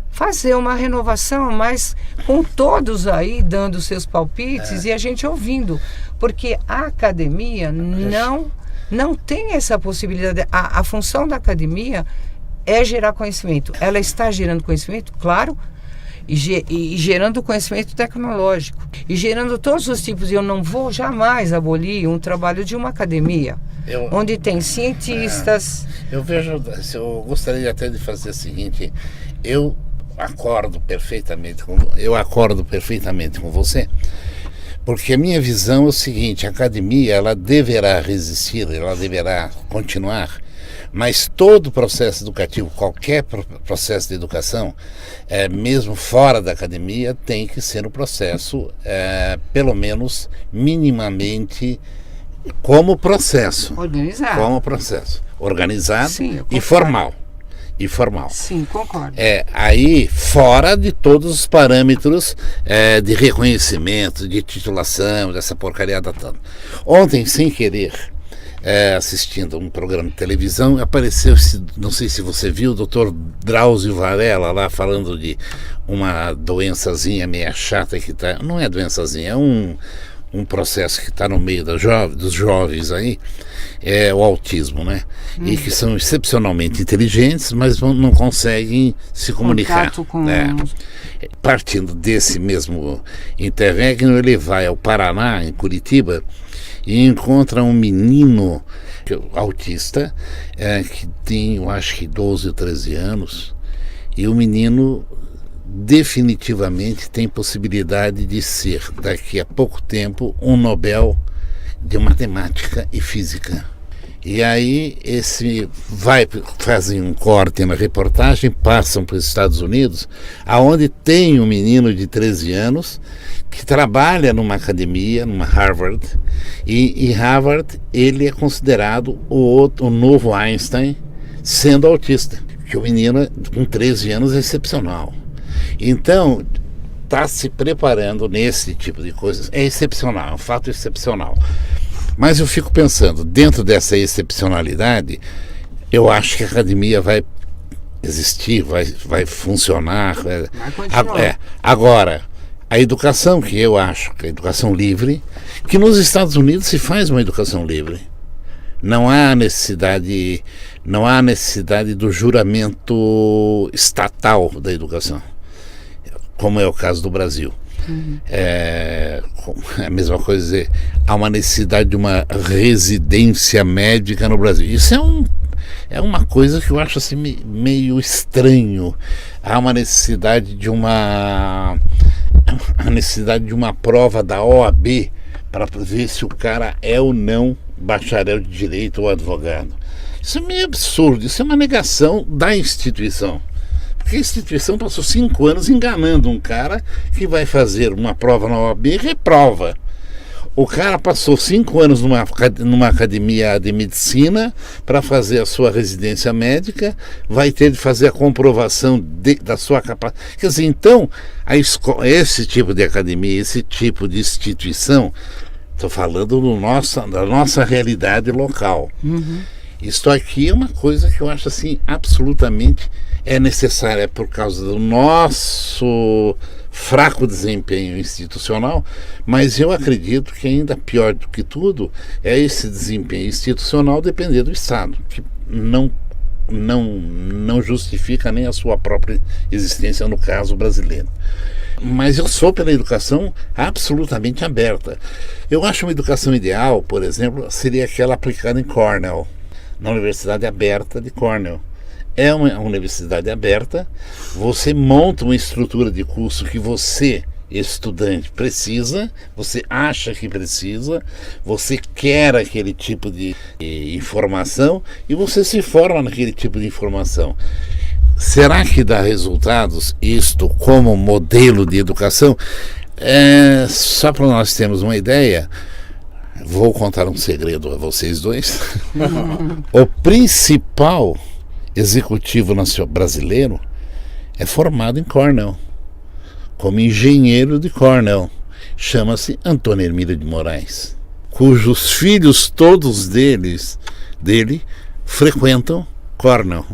fazer uma renovação, mas com todos aí dando seus palpites e a gente ouvindo, porque a academia não tem essa possibilidade. A função da academia é gerar conhecimento. Ela está gerando conhecimento, claro, e gerando conhecimento tecnológico, e gerando todos os tipos. Eu não vou jamais abolir um trabalho de uma academia, onde tem cientistas. Eu gostaria até de fazer o seguinte: eu acordo perfeitamente com você, porque a minha visão é o seguinte: a academia, ela deverá resistir, ela deverá continuar, mas todo processo educativo, qualquer processo de educação, mesmo fora da academia, tem que ser um processo, pelo menos minimamente, como processo. Organizado. Como processo. Organizado. Sim, e formal. Sim, concordo. Aí, fora de todos os parâmetros de reconhecimento, de titulação, dessa porcariada toda. Ontem, sem querer, assistindo um programa de televisão, apareceu, não sei se você viu, o Dr. Drauzio Varela lá falando de uma doençazinha meio chata que tá, não é doençazinha, é um processo que está no meio dos jovens aí, é o autismo, né? E que são excepcionalmente inteligentes, mas não conseguem se comunicar. Partindo desse mesmo interregno, ele vai ao Paraná, em Curitiba, e encontra um menino autista, que tem, eu acho que 12 ou 13 anos, e o menino definitivamente tem possibilidade de ser, daqui a pouco tempo, um Nobel de matemática e física. E aí fazem um corte na reportagem, passam para os Estados Unidos, aonde tem um menino de 13 anos que trabalha numa academia, numa Harvard, e em Harvard ele é considerado o novo Einstein, sendo autista, que o menino com 13 anos é excepcional. Então, está se preparando nesse tipo de coisas, é excepcional, é um fato excepcional. Mas eu fico pensando, dentro dessa excepcionalidade, eu acho que a academia vai existir, vai funcionar. Vai continuar. Agora, a educação, que eu acho que é a educação livre, que nos Estados Unidos se faz uma educação livre. Não há necessidade do juramento estatal da educação, como é o caso do Brasil. É a mesma coisa dizer, há uma necessidade de uma residência médica no Brasil. Isso é uma coisa que eu acho assim meio estranho. Há uma necessidade de uma prova da OAB para ver se o cara é ou não bacharel de direito ou advogado. Isso é meio absurdo, isso é uma negação da instituição. Porque a instituição passou 5 anos enganando um cara que vai fazer uma prova na OAB e reprova. O cara passou 5 anos numa academia de medicina para fazer a sua residência médica, vai ter de fazer a comprovação da sua capacidade. Quer dizer, então, esse tipo de academia, esse tipo de instituição, estou falando da nossa realidade local. Isto aqui é uma coisa que eu acho assim absolutamente necessária por causa do nosso fraco desempenho institucional, mas eu acredito que ainda pior do que tudo é esse desempenho institucional depender do Estado, que não justifica nem a sua própria existência no caso brasileiro. Mas eu sou pela educação absolutamente aberta. Eu acho uma educação ideal, por exemplo, seria aquela aplicada em Cornell, na Universidade Aberta de Cornell. É uma universidade aberta, você monta uma estrutura de curso que você, estudante, precisa, você acha que precisa, você quer aquele tipo de informação e você se forma naquele tipo de informação. Será que dá resultados isto como modelo de educação? Só para nós termos uma ideia, vou contar um segredo a vocês dois. O principal executivo brasileiro é formado em Cornell, como engenheiro de Cornell. Chama-se Antônio Hermílio de Moraes, cujos filhos todos dele frequentam Cornell.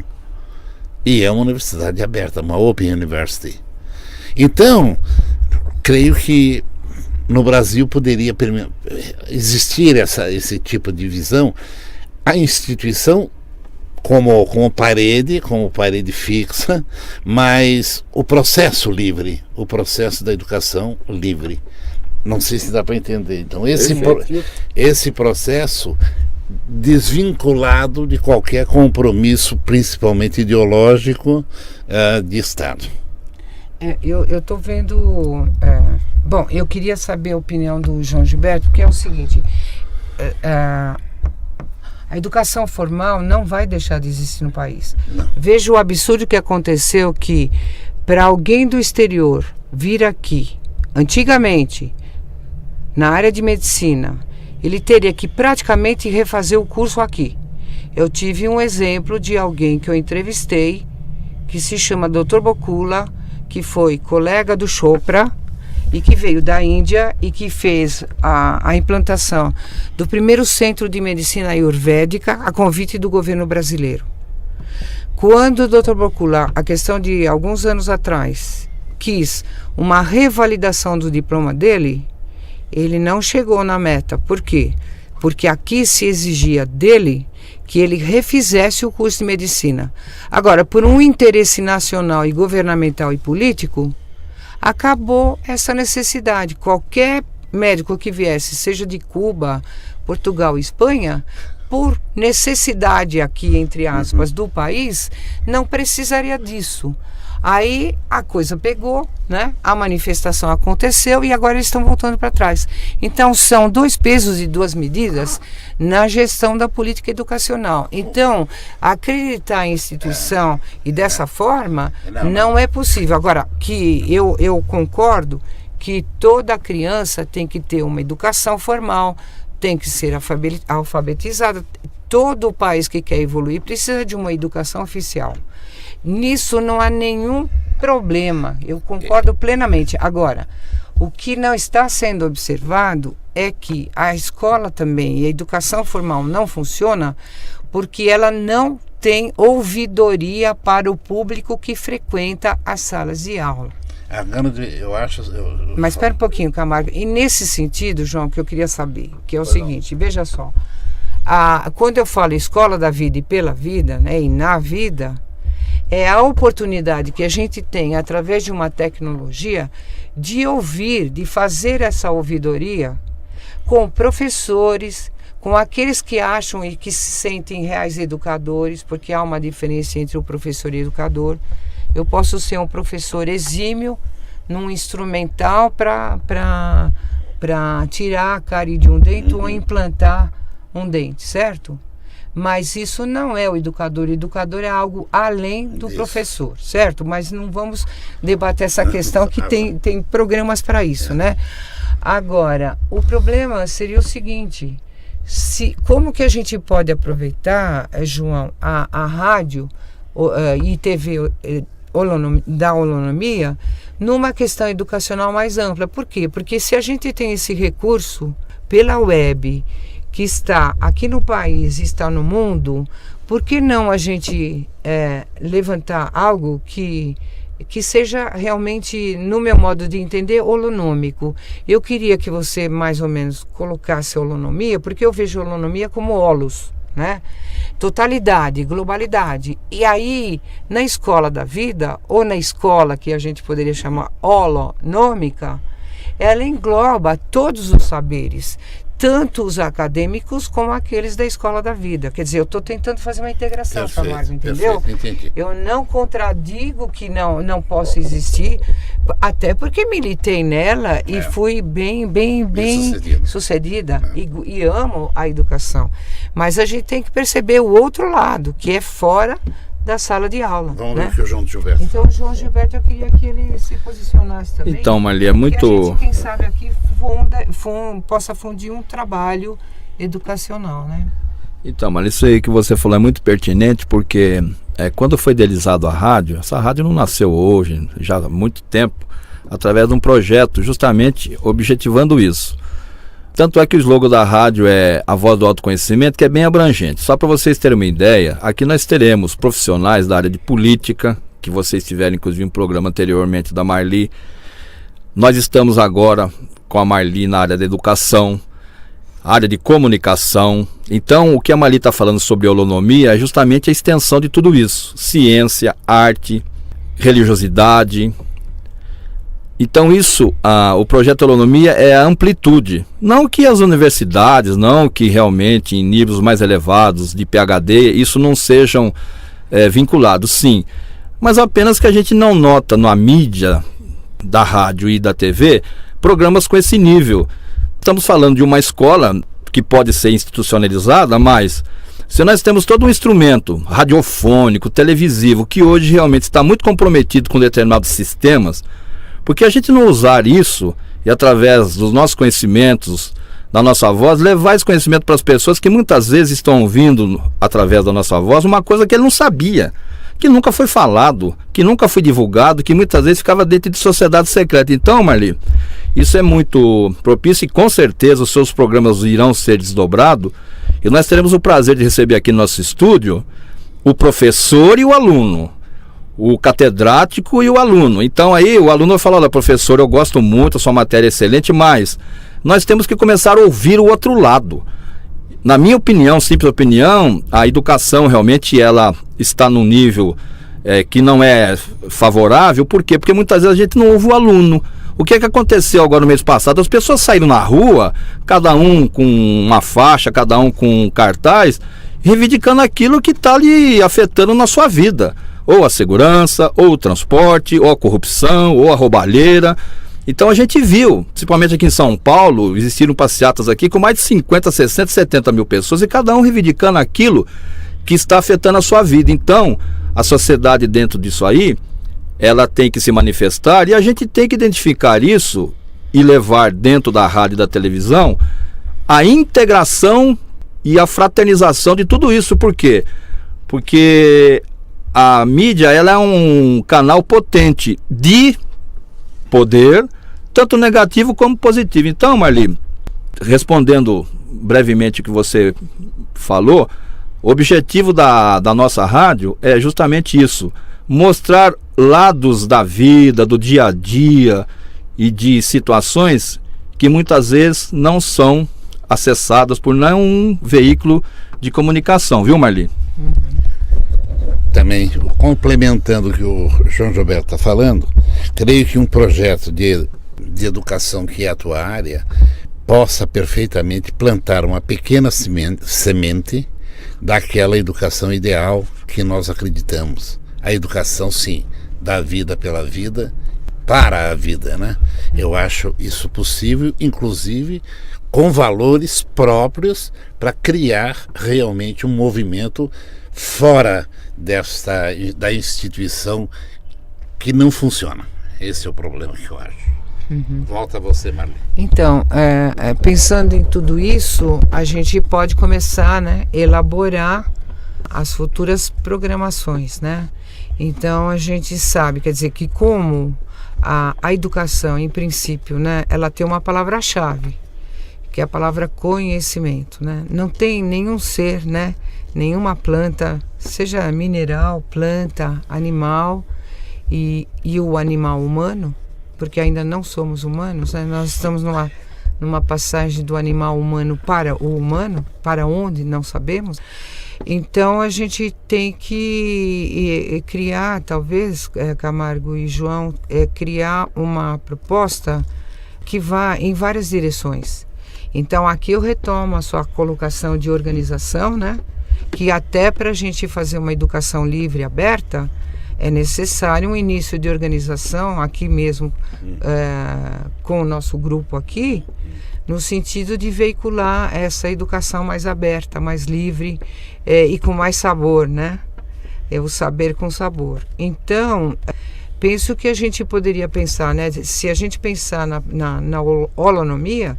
E é uma universidade aberta, uma Open University. Então, creio que no Brasil poderia existir esse tipo de visão. A instituição como parede fixa, mas o processo livre, o processo da educação livre. Não sei se dá para entender. Então, esse processo desvinculado de qualquer compromisso, principalmente ideológico, de Estado. Eu estou vendo... bom, eu queria saber a opinião do João Gilberto, que é o seguinte... a educação formal não vai deixar de existir no país. Não. Veja o absurdo que aconteceu, que para alguém do exterior vir aqui, antigamente, na área de medicina, ele teria que praticamente refazer o curso aqui. Eu tive um exemplo de alguém que eu entrevistei, que se chama Dr. Bokula, que foi colega do Chopra e que veio da Índia e que fez a implantação do primeiro centro de medicina ayurvédica a convite do governo brasileiro. Quando o Dr. Bokula, a questão de alguns anos atrás, quis uma revalidação do diploma dele, ele não chegou na meta. Por quê? Porque aqui se exigia dele que ele refizesse o curso de medicina. Agora, por um interesse nacional e governamental e político, acabou essa necessidade. Qualquer médico que viesse, seja de Cuba, Portugal, Espanha, por necessidade aqui, entre aspas, do país, não precisaria disso. Aí a coisa pegou, né? A manifestação aconteceu e agora eles estão voltando para trás. Então são dois pesos e duas medidas na gestão da política educacional. Então, acreditar em instituição e dessa forma não é possível. Agora, que eu concordo que toda criança tem que ter uma educação formal, tem que ser alfabetizada. Todo o país que quer evoluir precisa de uma educação oficial. Nisso não há nenhum problema, eu concordo plenamente. Agora, o que não está sendo observado é que a escola também e a educação formal não funciona porque ela não tem ouvidoria para o público que frequenta as salas de aula. Mas espera um pouquinho, Camargo. E nesse sentido, João, que eu queria saber, que é o seguinte, veja só. Quando eu falo escola da vida e pela vida, né, e na vida, é a oportunidade que a gente tem, através de uma tecnologia, de ouvir, de fazer essa ouvidoria com professores, com aqueles que acham e que se sentem reais educadores, porque há uma diferença entre o professor e o educador. Eu posso ser um professor exímio num instrumental para tirar a cárie de um dente ou implantar um dente, certo? Mas isso não é o educador é algo além do professor, certo? Mas não vamos debater essa questão, que tem programas para isso, né? Agora, o problema seria o seguinte, como que a gente pode aproveitar, João, a rádio e TV da holonomia numa questão educacional mais ampla? Por quê? Porque se a gente tem esse recurso pela web, que está aqui no país e está no mundo, por que não a gente levantar algo que que seja realmente, no meu modo de entender, holonômico. Eu queria que você mais ou menos colocasse holonomia, porque eu vejo holonomia como holos, né? Totalidade, globalidade. E aí, na escola da vida, ou na escola que a gente poderia chamar holonômica, ela engloba todos os saberes, tanto os acadêmicos como aqueles da escola da vida. Quer dizer, eu estou tentando fazer uma integração, Camargo, entendeu? Perfeito, entendi. Eu não contradigo que não possa existir, até porque militei nela e fui bem sucedida e amo a educação. Mas a gente tem que perceber o outro lado, que é fora da sala de aula. Vamos né? ver o que o João Gilberto. Então, o João Gilberto, eu queria que ele se posicionasse também. Então, Marli, é muito... Que a gente, quem sabe, aqui possa fundir um trabalho educacional, né? Então, Marli, isso aí que você falou é muito pertinente, porque quando foi idealizado a rádio, essa rádio não nasceu hoje, já há muito tempo, através de um projeto justamente objetivando isso. Tanto é que o slogan da rádio é a voz do autoconhecimento, que é bem abrangente. Só para vocês terem uma ideia, aqui nós teremos profissionais da área de política, que vocês tiveram inclusive um programa anteriormente da Marli. Nós estamos agora com a Marli na área da educação, área de comunicação. Então, o que a Marli está falando sobre holonomia é justamente a extensão de tudo isso. Ciência, arte, religiosidade. Então isso, o projeto Holonomia é a amplitude, não que as universidades, não que realmente em níveis mais elevados de PhD, isso não sejam vinculados, sim, mas apenas que a gente não nota na mídia da rádio e da TV programas com esse nível. Estamos falando de uma escola que pode ser institucionalizada, mas se nós temos todo um instrumento radiofônico, televisivo, que hoje realmente está muito comprometido com determinados sistemas, porque a gente não usar isso e através dos nossos conhecimentos, da nossa voz, levar esse conhecimento para as pessoas que muitas vezes estão ouvindo através da nossa voz uma coisa que ele não sabia, que nunca foi falado, que nunca foi divulgado, que muitas vezes ficava dentro de sociedade secreta. Então, Marli, isso é muito propício e com certeza os seus programas irão ser desdobrados e nós teremos o prazer de receber aqui no nosso estúdio o professor e o aluno, o catedrático e o aluno. Então aí o aluno vai falar: olha, professor, eu gosto muito, a sua matéria é excelente, mas nós temos que começar a ouvir o outro lado. Na minha opinião, simples opinião, a educação realmente ela está num nível que não é favorável. Por quê? Porque muitas vezes a gente não ouve o aluno. O que aconteceu agora no mês passado? As pessoas saíram na rua, cada um com uma faixa, cada um com um cartaz, reivindicando aquilo que está ali afetando na sua vida. Ou a segurança, ou o transporte, ou a corrupção, ou a roubalheira. Então a gente viu, principalmente aqui em São Paulo, existiram passeatas aqui com mais de 50, 60, 70 mil pessoas e cada um reivindicando aquilo que está afetando a sua vida. Então, a sociedade dentro disso aí, ela tem que se manifestar e a gente tem que identificar isso e levar dentro da rádio e da televisão a integração e a fraternização de tudo isso. Por quê? Porque a mídia ela é um canal potente de poder, tanto negativo como positivo. Então, Marli, respondendo brevemente o que você falou, o objetivo da nossa rádio é justamente isso: mostrar lados da vida, do dia a dia e de situações que muitas vezes não são acessadas por nenhum veículo de comunicação, viu, Marli? Também, complementando o que o João Gilberto está falando, creio que um projeto de educação, que é a tua área, possa perfeitamente plantar uma pequena semente daquela educação ideal que nós acreditamos. A educação, sim, da vida pela vida, para a vida, né? Eu acho isso possível, inclusive com valores próprios, para criar realmente um movimento fora da instituição que não funciona. Esse é o problema que eu acho. Volta a você, Marli. Então, pensando em tudo isso, a gente pode começar, né, elaborar as futuras programações, né? Então a gente sabe, quer dizer, que como a educação, em princípio, né, ela tem uma palavra-chave, que é a palavra conhecimento, né? Não tem nenhum ser, né, nenhuma planta, seja mineral, planta, animal, e o animal humano, porque ainda não somos humanos, né? Nós estamos numa passagem do animal humano para o humano, para onde não sabemos. Então a gente tem que criar, talvez, Camargo e João, criar uma proposta que vá em várias direções. Então aqui eu retomo a sua colocação de organização, né? Que até para a gente fazer uma educação livre e aberta, é necessário um início de organização aqui mesmo, com o nosso grupo aqui, no sentido de veicular essa educação mais aberta, mais livre e com mais sabor, né? O saber com sabor. Então, penso que a gente poderia pensar, né? Se a gente pensar na holonomia,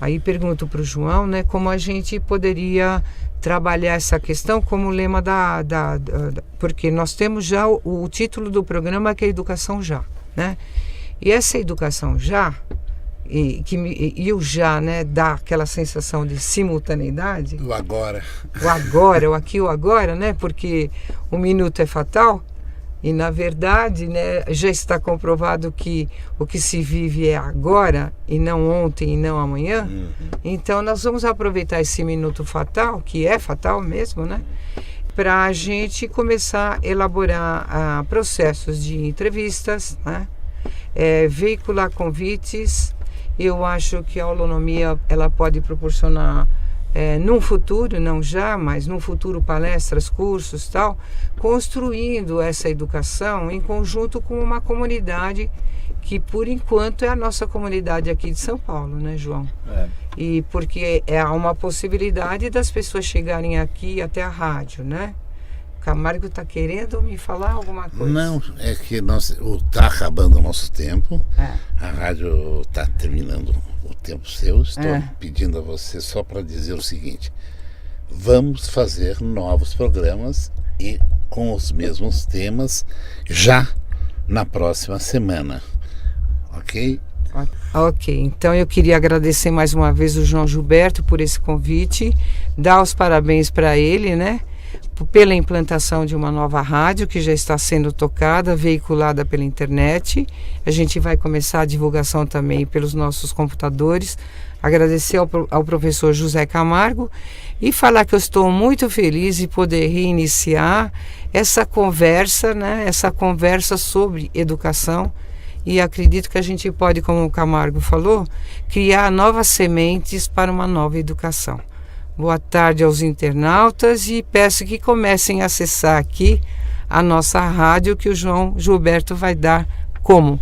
aí pergunto para o João, né? Como a gente poderia trabalhar essa questão como lema porque nós temos já o título do programa, que é Educação Já, né? E essa educação já, e o já, né, dá aquela sensação de simultaneidade. O agora. O agora, o aqui e o agora, né? Porque o minuto é fatal. E, na verdade, né, já está comprovado que o que se vive é agora e não ontem e não amanhã. Então, nós vamos aproveitar esse minuto fatal, que é fatal mesmo, né, para a gente começar a elaborar processos de entrevistas, né, veicular convites. Eu acho que a holonomia ela pode proporcionar num futuro, não já, mas num futuro, palestras, cursos, tal, construindo essa educação em conjunto com uma comunidade que, por enquanto, é a nossa comunidade aqui de São Paulo, né, João? E porque há uma possibilidade das pessoas chegarem aqui até a rádio, né? Camargo está querendo me falar alguma coisa? Não, é que está acabando o nosso tempo. A rádio está terminando o tempo seu. Estou pedindo a você só para dizer o seguinte: vamos fazer novos programas e com os mesmos temas já na próxima semana. Ok? Ok, então eu queria agradecer mais uma vez o João Gilberto por esse convite, dar os parabéns para ele, né? Pela implantação de uma nova rádio que já está sendo tocada, veiculada pela internet. A gente vai começar a divulgação também pelos nossos computadores. Agradecer ao professor José Camargo e falar que eu estou muito feliz de poder reiniciar essa conversa, né? Essa conversa sobre educação, e acredito que a gente pode, como o Camargo falou, criar novas sementes para uma nova educação. Boa tarde aos internautas e peço que comecem a acessar aqui a nossa rádio, que o João Gilberto vai dar como.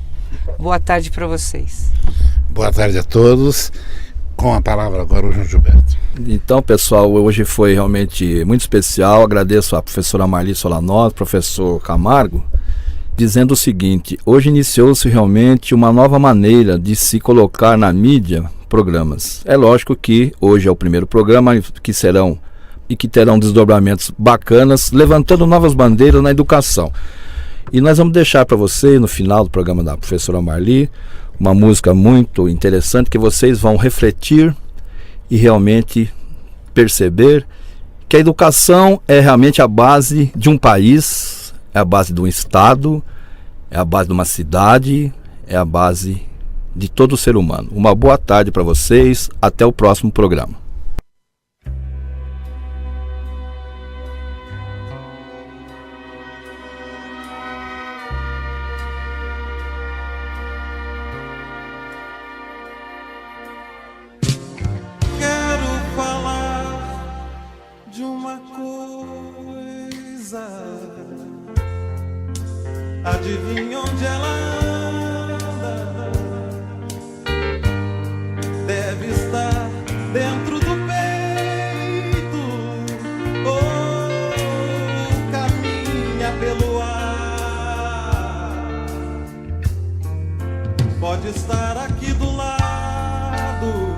Boa tarde para vocês. Boa tarde a todos. Com a palavra agora o João Gilberto. Então, pessoal, hoje foi realmente muito especial. Agradeço à professora Marli Solanov, professor Camargo, dizendo o seguinte: hoje iniciou-se realmente uma nova maneira de se colocar na mídia programas. É lógico que hoje é o primeiro programa que terão desdobramentos bacanas, levantando novas bandeiras na educação. E nós vamos deixar para vocês, no final do programa da professora Marli, uma música muito interessante que vocês vão refletir e realmente perceber que a educação é realmente a base de um país, é a base de um estado, é a base de uma cidade, é a base de todo ser humano. Uma boa tarde para vocês, até o próximo programa. Quero falar de uma coisa. Adivinha onde ela anda? Deve estar dentro do peito ou caminha pelo ar. Pode estar aqui do lado,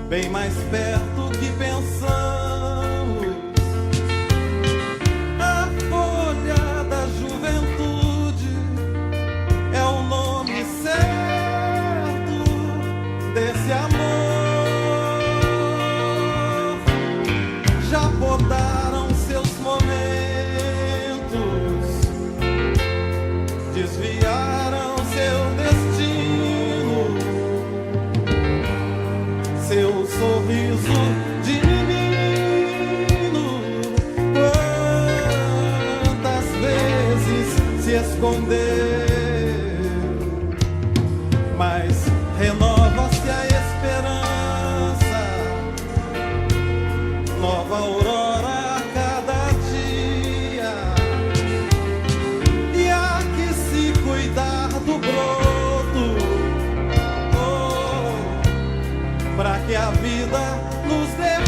bem mais perto que pensamos. A folha da juventude é o nome certo desse amor. Já podaram seus momentos desviaram seu destino, seu sorriso de menino. Quantas vezes se esconder, mas renova-se a esperança, nova aurora a cada dia. E há que se cuidar do broto, pra que a vida nos dê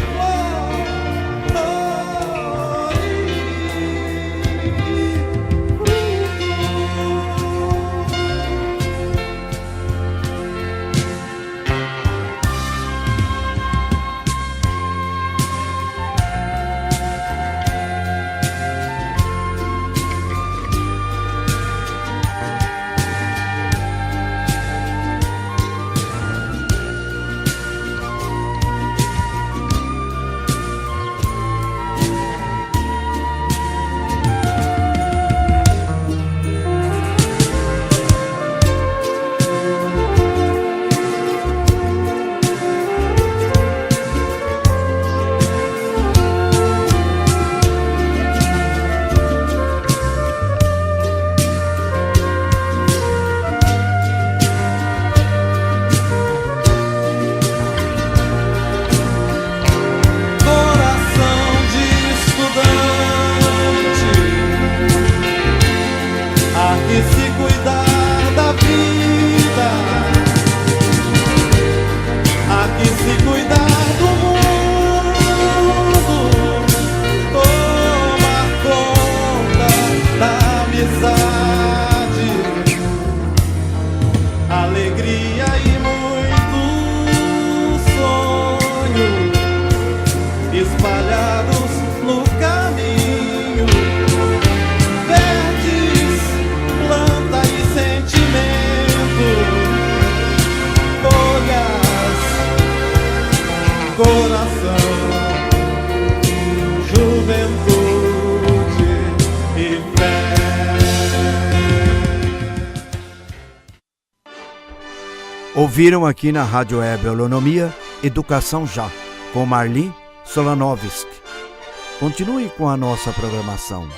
alegria e muitos sonhos espalhados no caminho. Verdes, planta e sentimento, folhas, coração, juventude e fé. Ouviram aqui na Rádio Web Holonomia Educação Já, com Marli Solanovski. Continue com a nossa programação.